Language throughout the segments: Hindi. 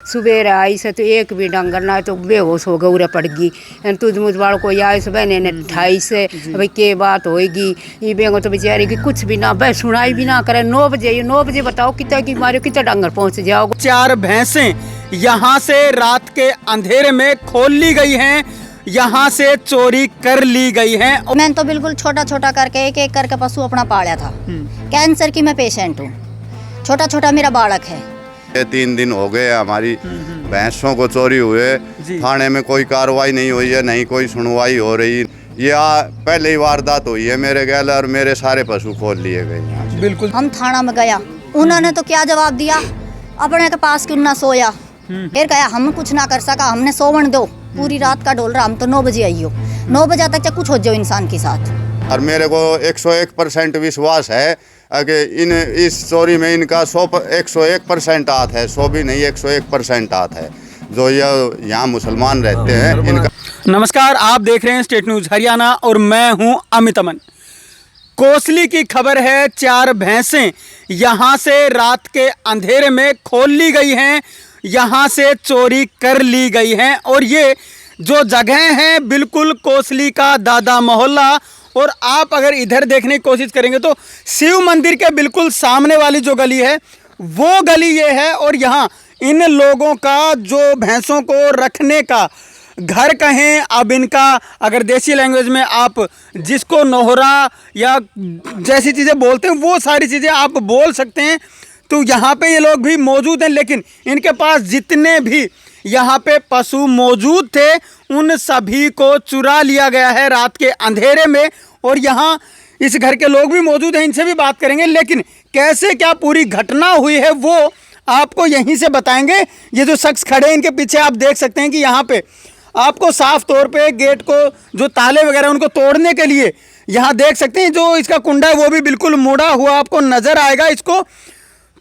सुबह आई से तो एक भी डंगर ना तो बेहोश हो गई, उरे पड़ गई। तुझ मुझ वाल कोई आए से बहने ने ठाई से भाई के बात होएगी। ये बेगो तो बेचारी की कुछ भी ना बह सुनाई भी ना करे। 9 बजे बताओ कितना की मारे कितना डंगर पहुंच जाओ। 4 भैंसें यहाँ से रात के अंधेरे में खोल ली गई हैं, यहाँ से चोरी कर ली गई हैं। मैंने तो बिल्कुल छोटा छोटा करके एक एक करके पशु अपना पाला था। कैंसर की मैं पेशेंट हूँ, छोटा छोटा मेरा बालक है। ये 3 दिन हो गए हमारी भैंसों को चोरी हुए, थाने में कोई कार्रवाई नहीं हुई है, नहीं कोई सुनवाई हो रही। ये पहले ही वारदात हुई है मेरे गैल और मेरे सारे पशु खोल लिए गए यहाँ से। बिल्कुल हम थाना में गया, उन्होंने तो क्या जवाब दिया, अपने के पास क्यों ना सोया। फिर कहा हम कुछ ना कर सका, हमने सोवन दो। पूरी रात का डोल रहा, हम तो 9 बजे आई हो, 9 बजे तक चाहे कुछ हो जाओ इंसान के साथ। और मेरे को 101% विश्वास है कि इस चोरी में इनका 101% हाथ है। 100 भी नहीं, 101% हाथ है जो ये यहाँ मुसलमान रहते हैं इनका। नमस्कार, आप देख रहे हैं स्टेट न्यूज़ हरियाणा और मैं हूं अमित अमन। कोसली की खबर है, 4 भैंसें यहाँ से रात के अंधेरे में खोल ली गई हैं, यहाँ से चोरी कर ली गई हैं। और ये जो जगह है बिल्कुल कोसली का दादा मोहल्ला। और आप अगर इधर देखने की कोशिश करेंगे तो शिव मंदिर के बिल्कुल सामने वाली जो गली है वो गली ये है। और यहाँ इन लोगों का जो भैंसों को रखने का घर कहें, अब इनका अगर देसी लैंग्वेज में आप जिसको नोहरा या जैसी चीज़ें बोलते हैं वो सारी चीज़ें आप बोल सकते हैं। तो यहाँ पे ये लोग भी मौजूद हैं, लेकिन इनके पास जितने भी यहाँ पे पशु मौजूद थे उन सभी को चुरा लिया गया है रात के अंधेरे में। और यहाँ इस घर के लोग भी मौजूद हैं, इनसे भी बात करेंगे, लेकिन कैसे क्या पूरी घटना हुई है वो आपको यहीं से बताएंगे। ये जो शख्स खड़े हैं इनके पीछे आप देख सकते हैं कि यहाँ पे आपको साफ तौर पे गेट को जो ताले वगैरह उनको तोड़ने के लिए यहाँ देख सकते हैं जो इसका कुंडा है वो भी बिल्कुल मुड़ा हुआ आपको नजर आएगा। इसको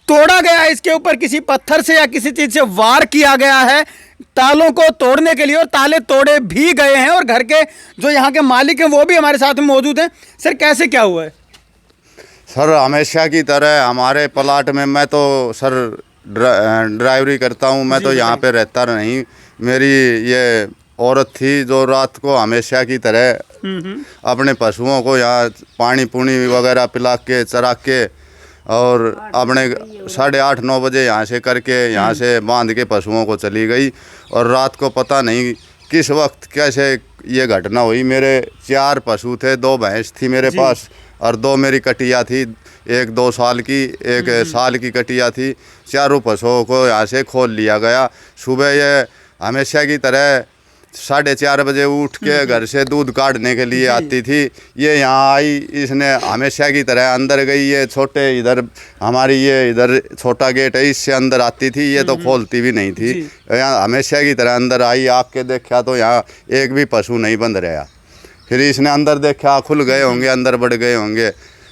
तोड़ा गया है, इसके ऊपर किसी पत्थर से या किसी चीज से वार किया गया है तालों को तोड़ने के लिए, और ताले तोड़े भी गए हैं। और घर के जो यहाँ के मालिक हैं वो भी हमारे साथ में मौजूद हैं। सर कैसे क्या हुआ है? सर हमेशा की तरह हमारे प्लाट में मैं तो सर ड्राइवरी करता हूँ, मैं तो यहाँ पे रहता नहीं। मेरी ये औरत थी जो रात को हमेशा की तरह अपने पशुओं को यहाँ पानी पुनी वगैरह पिला के चरा के और अपने 8:30-9 बजे यहाँ से करके यहाँ से बांध के पशुओं को चली गई। और रात को पता नहीं किस वक्त कैसे ये घटना हुई। मेरे 4 पशु थे, 2 भैंस थी मेरे पास और 2 मेरी कटिया थी, एक 2 साल की, एक साल की कटिया थी। चारों पशुओं को यहाँ से खोल लिया गया। सुबह ये हमेशा की तरह 4:30 बजे उठ के घर से दूध काटने के लिए आती थी। ये यहाँ आई, इसने हमेशा की तरह अंदर गई। ये छोटे इधर हमारी ये इधर छोटा गेट है, इससे अंदर आती थी। ये तो खोलती भी नहीं थी, यहाँ हमेशा की तरह अंदर आई। आके देखा तो यहाँ एक भी पशु नहीं बंध रहा। फिर इसने अंदर देखा, खुल गए होंगे, अंदर बढ़ गए होंगे।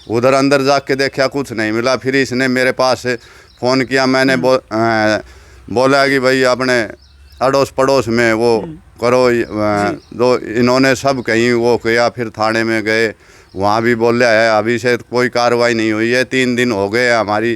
उधर अंदर जाके देखा कुछ नहीं मिला। फिर इसने मेरे पास फ़ोन किया, मैंने बोला कि भाई अपने अड़ोस पड़ोस में वो करो। जो इन्होंने सब कहीं वो किया। फिर थाने में गए, वहाँ भी बोला है अभी से कोई कार्रवाई नहीं हुई है। 3 दिन हो गए हमारी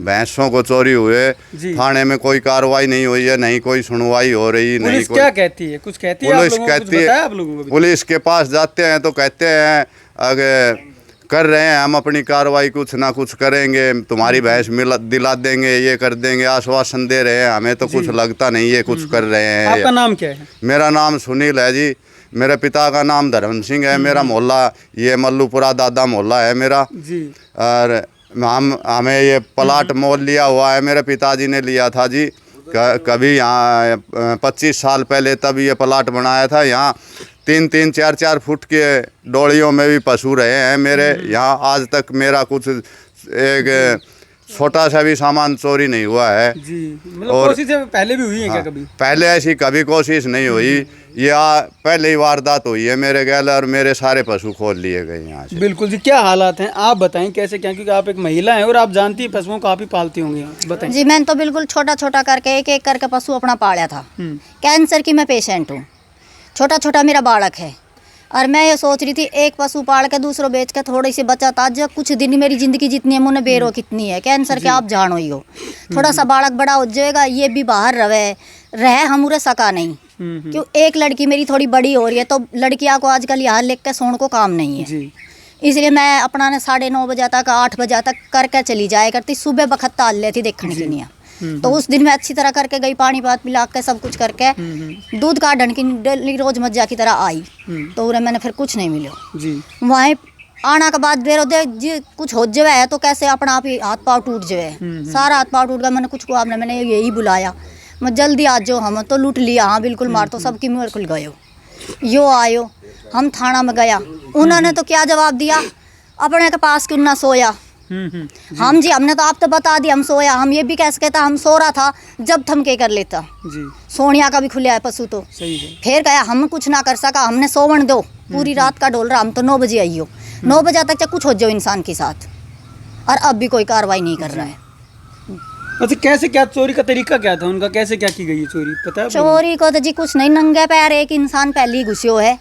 भैंसों को चोरी हुए, थाने में कोई कार्रवाई नहीं हुई है, नहीं कोई सुनवाई हो रही। नहीं कोई क्या कहती है? कुछ कहती है? पुलिस कहती है, पुलिस के पास जाते हैं तो कहते हैं अगर कर रहे हैं हम अपनी कार्रवाई, कुछ ना कुछ करेंगे, तुम्हारी भैंस दिला देंगे, ये कर देंगे, आश्वासन दे रहे हैं। हमें तो कुछ लगता नहीं है कुछ कर रहे हैं। आपका नाम क्या है? मेरा नाम सुनील है जी। मेरे पिता का नाम धर्म सिंह है। मेरा मोहल्ला ये मल्लूपुरा दादा मोहल्ला है मेरा जी। और हमें ये प्लाट मोल लिया हुआ है, मेरे पिताजी ने लिया था जी। कभी यहाँ 25 साल पहले तब ये प्लाट बनाया था। यहाँ 3-3, 4-4 फुट के डोलियों में भी पशु रहे हैं मेरे। यहाँ आज तक मेरा कुछ एक छोटा सा भी सामान चोरी नहीं हुआ है जी। मतलब और कोशिश पहले भी हुई है क्या कभी? पहले ऐसी कभी कोशिश नहीं हुई। ये पहले ही वारदात हुई है मेरे गैल और मेरे सारे पशु खोल लिए गए यहाँ से। बिल्कुल जी। क्या हालात हैं आप बताएं कैसे क्या, क्योंकि आप एक महिला हैं और आप जानती हैं पशुओं को आप ही पालती होंगी, बताएं जी। मैंने तो बिल्कुल छोटा छोटा करके एक एक करके पशु अपना पाला था। कैंसर की मैं पेशेंट हूँ, छोटा छोटा मेरा बालक है। और मैं ये सोच रही थी एक पशु पाल के दूसरों बेच के थोड़ी सी बचत आज कुछ दिन मेरी जिंदगी जितनी है मुझे बेरो कितनी है कैंसर के आप जानो ही हो थोड़ा सा बालक बड़ा हो जाएगा ये भी बाहर रहे हम उरे सका नहीं क्यों एक लड़की मेरी थोड़ी बड़ी हो रही है तो लड़कियां को आजकल यहाँ लेके के सोने को काम नहीं है जी इसलिए मैं अपना ने 9:30 बजे तक 8 बजे तक करके चली जाया करती सुबह बखत ताल लेती देखने की नहीं तो उस दिन मैं अच्छी तरह करके गई पानी पात पिला के सब कुछ करके दूध काढ़ने की डेली रोज मज्जा की तरह आई तो उन्हें मैंने फिर कुछ नहीं मिलो जी वहीं आना के बाद देर जी कुछ हो जाए है तो कैसे अपना आप ही हाथ पाँव टूट जाए सारा हाथ पाँव टूट गया मैंने कुछ को आपने मैंने यही बुलाया मैं जल्दी आ जाओ हम तो लूट लिया हाँ बिल्कुल मार तो सबकी मुँह खुल गयो यो आयो हम थाना में गया उन्होंने तो क्या जवाब दिया अपने के पास क्यों ना सोया हम जी हमने तो आप तो बता दिया हम सोया हम ये भी कह सकते हम सो रहा था जब थम के कर लेता जी सोनिया का भी खुले है पशु तो सही है फिर कहा हम कुछ ना कर सका हमने सोवन दो पूरी रात का डोल रहा हम तो 9 बजे आई हो 9 बजे तक कुछ हो जाओ इंसान के साथ और अब भी कोई कार्रवाई नहीं कर रहा है अच्छा कैसे क्या चोरी का तरीका क्या था उनका कैसे क्या की गई है चोरी पता है आपको? चोरी को तो जी कुछ नहीं नंगे पैर एक इंसान पहले ही घुसियो है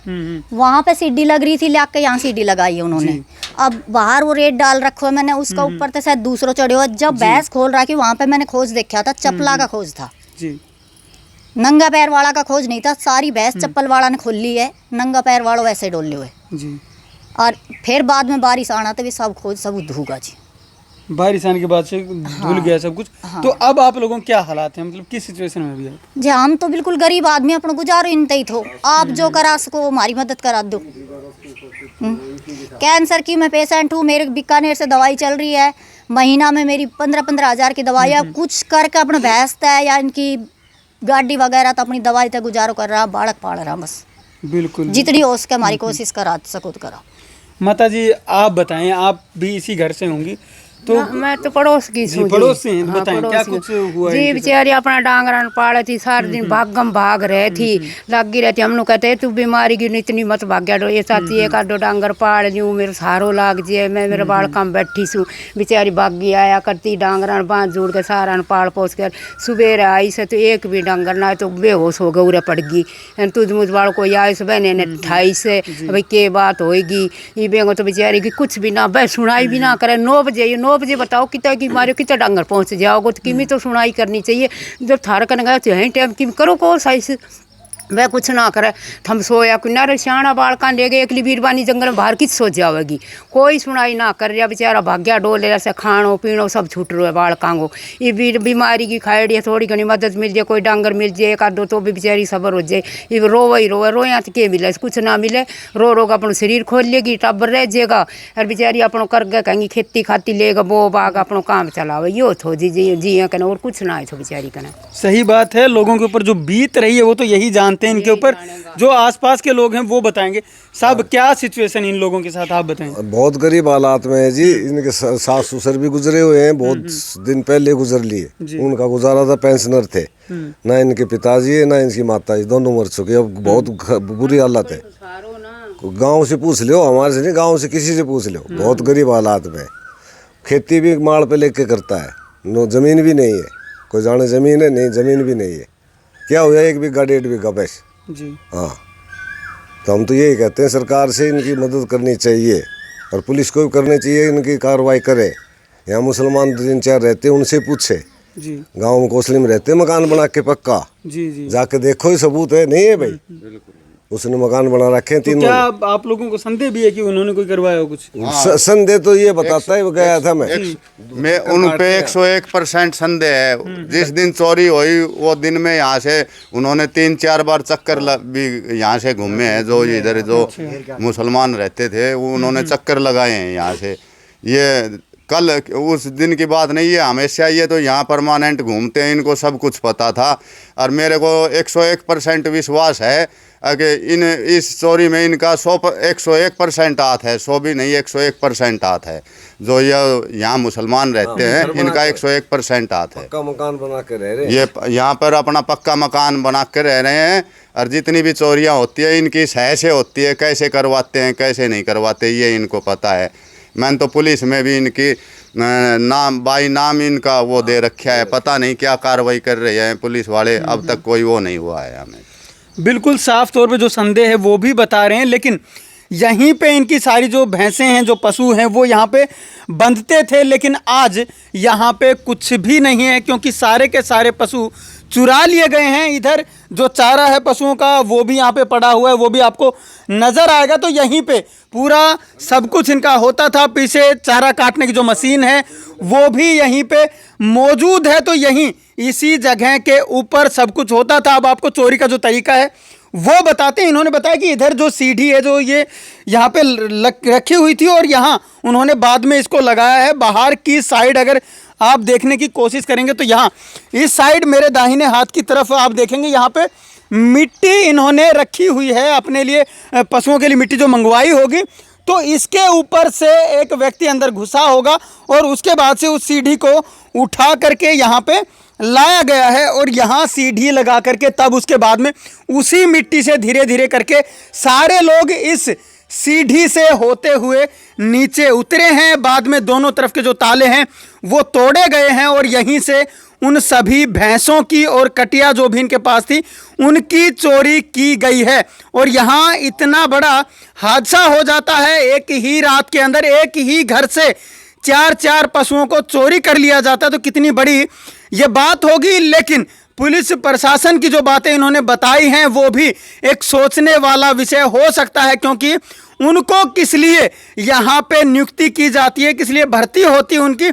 वहां पे सीढ़ी लग रही थी लाके यहाँ सीढ़ी लगाई है उन्होंने अब बाहर वो रेत डाल रखो है मैंने उसका ऊपर तो शायद दूसरों चढ़े जब भैंस खोल रहा कि वहां पे मैंने खोज देखा था चप्पला का खोज था जी नंगा पैर वाला का खोज नहीं था सारी भैंस चप्पल वाला ने खोल ली है नंगा पैर वालों वैसे डोल हुए जी और फिर बाद में बारिश आना तो भी सब खोज सब धूगा जी बारिश आने के बाद से धुल गया सब कुछ तो अब आप लोगों के क्या हालात हैं मतलब किस सिचुएशन में अभी आप जी हम तो बिल्कुल गरीब आदमी अपना गुजारो इन ही थो आप जो करा सको हमारी मदद करा दो कैंसर की मैं पेशेंट हूँ मेरे बीकानेर से दवाई चल रही है महीना में मेरी 15-15 हज़ार की दवाई है कुछ करके अपने भैंस है या इनकी गाड़ी वगैरह तो अपनी दवाई तक गुजारो कर रहा बालक पाल रहा बस बिल्कुल जितनी हो सके हमारी कोशिश करा सको तो करा माता जी आप बताएं आप भी इसी घर से होंगी तो मैं तो पड़ोस की जी, पड़ोस से हैं, बताएं क्या पड़ोस कुछ हुआ है जी इनके बेचारी अपना डांगरा पाले थी सारे दिन भागम भाग रहे थी लगी रहती हम लोग कहते तू बीमारी की इतनी मत भाग्या डो ये चाहती एक आधो डांगर पाड़ लूँ मेरे सहारो लाग जाए मैं मेरे बालका में बैठी सू बेचारी भागी आया करती डांगरा बांध जोड़ के सारा पाल पोस कर सुबह आई से तो एक भी डांगर ना तो बेहोश हो गौरे पड़ गई तुझ मुझ बाल को आई से बहने ने ठाई से भाई के बात होएगी ये बेगो तो बेचारी की कुछ भी ना बस सुनाई भी ना करे 9 बजे 9 बजे बताओ कितना कि मारे कितना डांगर पहुंच जाओगे तो किमी तो सुनाई करनी चाहिए जब थार करने गया तो यहीं टाइम किम करो को सही से वह कुछ ना करे हम सोया किनारे सियाणा बालका ले गए एकली बीरबानी जंगल में बाहर किस सो जाएगी कोई सुनाई ना कर रहा बेचारा भाग्या डोल ऐसे खाणो पीणो सब छूट रहा है बालका को ये बीमारी की खाएड़ी है थोड़ी घनी मदद मिल जाए कोई डांगर मिल जाए एक आधो तो भी बेचारी सबर हो जाए ये रोवे ही रोवे रोया तो के मिले कुछ ना मिले रो रो अपन शरीर खोल लेगी टब्बर रह जाएगा और बेचारी अपनों कर गए कहेंगी खेती खाती लेगा बो बाग अपनों काम चलावे यो थो जी जी कहना और कुछ ना है तो बेचारी कहना सही बात है लोगों के ऊपर जो बीत रही है वो तो यही जानते हैं इनके ऊपर जो आसपास के लोग हैं वो बताएंगे साहब क्या सिचुएशन इन लोगों के साथ आप बताएं बहुत गरीब हालात में है जी इनके सास ससुर भी गुजरे हुए हैं बहुत दिन पहले गुजर लिए उनका गुजारा था पेंशनर थे ना इनके पिताजी है ना इनकी माता जी दोनों मर चुके अब बहुत बुरी हालत है गांव से पूछ लो हमारे से नहीं गांव से किसी से पूछ लो बहुत गरीब हालात में खेती भी माड़ पे लेके करता है नो जमीन भी नहीं है कोई जाने जमीन है नहीं जमीन भी नहीं है क्या हुआ 1 बीघा 1.5 बीघा बस जी हाँ तो हम तो यही कहते हैं सरकार से इनकी मदद करनी चाहिए और पुलिस को भी करनी चाहिए इनकी कार्रवाई करे यहाँ मुसलमान 3-4 रहते हैं उनसे पूछे जी गांव में कोसली में रहते हैं मकान बना के पक्का जी जी जाके देखो ही सबूत है नहीं है भाई उसने मकान बना रखे हैं तो 3 क्या आप लोगों को संदेह भी है कि उन्होंने कोई करवाया हो कुछ संदेह तो ये बताता है वो गया था मैं उन पे 101% संदेह है जिस दिन चोरी हुई वो दिन में यहाँ से उन्होंने 3-4 बार चक्कर भी यहाँ से घूमे हैं जो इधर जो मुसलमान रहते थे वो उन्होंने चक्कर लगाए हैं यहाँ से ये कल उस दिन की बात नहीं है हमेशा ये तो यहाँ परमानेंट घूमते हैं इनको सब कुछ पता था और मेरे को 101% विश्वास है कि इस चोरी में इनका 101% हाथ है 100 भी नहीं 101% हाथ है जो ये यहाँ मुसलमान रहते हैं इनका 101% हाथ है पक्का मकान बना के रह रहे ये यहाँ पर अपना पक्का मकान बना के रह रहे हैं और जितनी भी चोरियाँ होती है इनकी सह से होती है कैसे करवाते हैं कैसे नहीं करवाते ये इनको पता है मैंने तो पुलिस में भी इनकी नाम बाई नाम इनका वो दे रखा है पता नहीं क्या कार्रवाई कर रहे हैं पुलिस वाले अब तक कोई वो नहीं हुआ है हमें बिल्कुल साफ तौर पे जो संदेह है वो भी बता रहे हैं, लेकिन यहीं पे इनकी सारी जो भैंसें हैं, जो पशु हैं, वो यहाँ पे बंधते थे, लेकिन आज यहाँ पे कुछ भी नहीं है क्योंकि सारे के सारे पशु चुरा लिए गए हैं। इधर जो चारा है पशुओं का वो भी यहाँ पे पड़ा हुआ है, वो भी आपको नज़र आएगा। तो यहीं पे पूरा सब कुछ इनका होता था। पीछे चारा काटने की जो मशीन है वो भी यहीं पे मौजूद है। तो यहीं इसी जगह के ऊपर सब कुछ होता था। अब आपको चोरी का जो तरीका है वो बताते हैं। इन्होंने बताया कि इधर जो सीढ़ी है जो ये यहाँ पे रखी हुई थी और यहाँ उन्होंने बाद में इसको लगाया है। बाहर की साइड अगर आप देखने की कोशिश करेंगे तो यहाँ इस साइड मेरे दाहिने हाथ की तरफ आप देखेंगे यहाँ पे मिट्टी इन्होंने रखी हुई है अपने लिए, पशुओं के लिए मिट्टी जो मंगवाई होगी। तो इसके ऊपर से एक व्यक्ति अंदर घुसा होगा और उसके बाद से उस सीढ़ी को उठा करके यहाँ पे लाया गया है और यहाँ सीढ़ी लगा करके तब उसके बाद में उसी मिट्टी से धीरे धीरे करके सारे लोग इस सीढ़ी से होते हुए नीचे उतरे हैं। बाद में दोनों तरफ के जो ताले हैं वो तोड़े गए हैं और यहीं से उन सभी भैंसों की और कटिया जो भी इनके पास थी उनकी चोरी की गई है। और यहाँ इतना बड़ा हादसा हो जाता है, एक ही रात के अंदर एक ही घर से 4 पशुओं को चोरी कर लिया जाता है। तो कितनी बड़ी ये बात होगी। लेकिन पुलिस प्रशासन की जो बातें इन्होंने बताई हैं वो भी एक सोचने वाला विषय हो सकता है, क्योंकि उनको किस लिए यहाँ पे नियुक्ति की जाती है, किस लिए भर्ती होती है उनकी,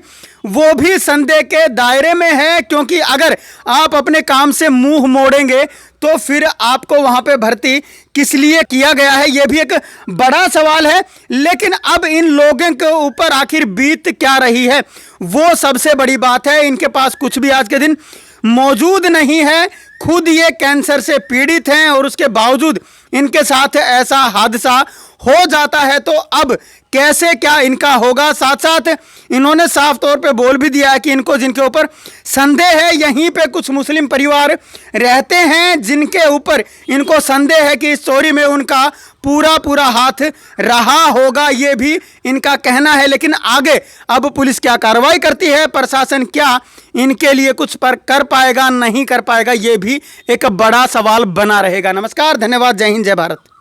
वो भी संदेह के दायरे में है। क्योंकि अगर आप अपने काम से मुंह मोड़ेंगे तो फिर आपको वहाँ पे भर्ती किस लिए किया गया है, ये भी एक बड़ा सवाल है। लेकिन अब इन लोगों के ऊपर आखिर बीत क्या रही है वो सबसे बड़ी बात है। इनके पास कुछ भी आज के दिन मौजूद नहीं है, खुद ये कैंसर से पीड़ित हैं और उसके बावजूद इनके साथ ऐसा हादसा हो जाता है। तो अब कैसे क्या इनका होगा। साथ साथ इन्होंने साफ तौर पे बोल भी दिया है कि इनको जिनके ऊपर संदेह है, यहीं पे कुछ मुस्लिम परिवार रहते हैं जिनके ऊपर इनको संदेह है कि इस चोरी में उनका पूरा हाथ रहा होगा, ये भी इनका कहना है। लेकिन आगे अब पुलिस क्या कार्रवाई करती है, प्रशासन क्या इनके लिए कुछ पर कर पाएगा नहीं कर पाएगा, ये भी एक बड़ा सवाल बना रहेगा। नमस्कार, धन्यवाद, जय हिंद, जय भारत।